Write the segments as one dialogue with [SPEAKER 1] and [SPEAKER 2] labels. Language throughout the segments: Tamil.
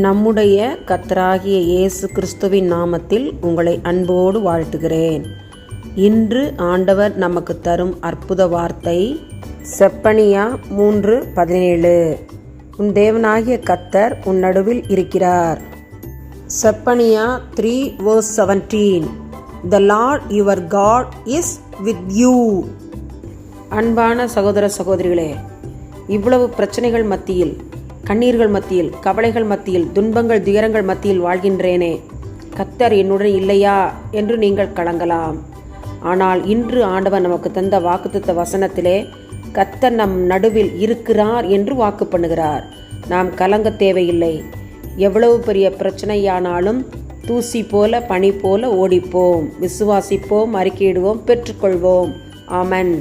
[SPEAKER 1] நம்முடைய கர்த்தராகிய இயேசு கிறிஸ்துவின் நாமத்தில் உங்களை அன்போடு வாழ்த்துகிறேன். இன்று ஆண்டவர் நமக்கு தரும் அற்புத வார்த்தை செப்பனியா 3:17. உன் தேவனாகிய கர்த்தர் உன் நடுவில் இருக்கிறார். Zephaniah 3:17. The Lord your God is with you. அன்பான சகோதர சகோதரிகளே, இவ்வளவு பிரச்சனைகள் மத்தியில், கண்ணீர்கள் மத்தியில், கவலைகள் மத்தியில், துன்பங்கள் துயரங்கள் மத்தியில் வாழ்கின்றேனே, கர்த்தர் என்னுடன் இல்லையா என்று நீங்கள் கலங்கலாம். ஆனால் இன்று ஆண்டவர் நமக்கு தந்த வாக்குத்தத்த வசனத்திலே கர்த்தர் நம் நடுவில் இருக்கிறார் என்று வாக்கு பண்ணுகிறார். நாம் கலங்க தேவையில்லை. எவ்வளவு பெரிய பிரச்சனையானாலும் தூசி போல பனி போல ஓடிப்போம், விசுவாசிப்போம், அறிக்கையிடுவோம், பெற்றுக்கொள்வோம். ஆமென்.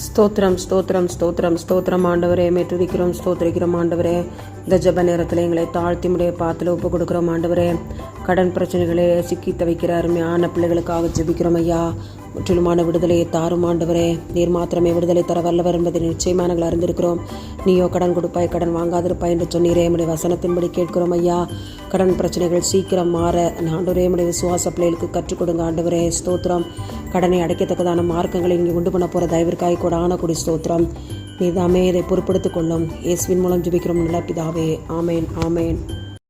[SPEAKER 1] ஸ்தோத்திரம் ஸ்தோத்திரம் ஸ்தோத்திரம் ஸ்தோத்திரம் ஆண்டவரே, துதிக்கிறோம், ஸ்தோத்திரிக்கிறோம் ஆண்டவரே. இந்த ஜெப நேரத்தில் எங்களை தாழ்த்தி முடிய பாத்தில் ஒப்பு கொடுக்குறோம் ஆண்டவரே. கடன் பிரச்சனைகளே சிக்கி தவிக்கிற அருமையான பிள்ளைகளுக்காக ஜெபிக்கிறோம் ஐயா. முற்றிலுமான விடுதலையை தாரும் ஆண்டவரே. நீர் மாத்திரமே விடுதலை தர வல்லவர் என்பதை நிச்சயமாக நாங்கள் அறிந்திருக்கிறோம். நீயோ கடன் கொடுப்பாய், கடன் வாங்காதிருப்பாய் என்று சொன்னீரே. நம்முடைய வசனத்தின்படி கேட்கிறோம் ஐயா. கடன் பிரச்சனைகள் சீக்கிரம் மாற ஆண்டவரே, நம்முடைய விசுவாச பிள்ளைகளுக்கு கற்றுக் கொடுங்க ஆண்டவரே. ஸ்தோத்திரம். கடனை அடைக்கத்தக்கதான மார்க்கங்களை இங்கே உண்டு பண்ண போகிற தயவிற்காய் கூட ஆனக்கூடிய ஸ்தோத்திரம். நீதாமே இதை பொறுப்படுத்திக் கொள்ளும். இயேசுவின் மூலம் ஜெபிக்கிறோம் நல்ல பிதாவே. ஆமேன் ஆமேன்.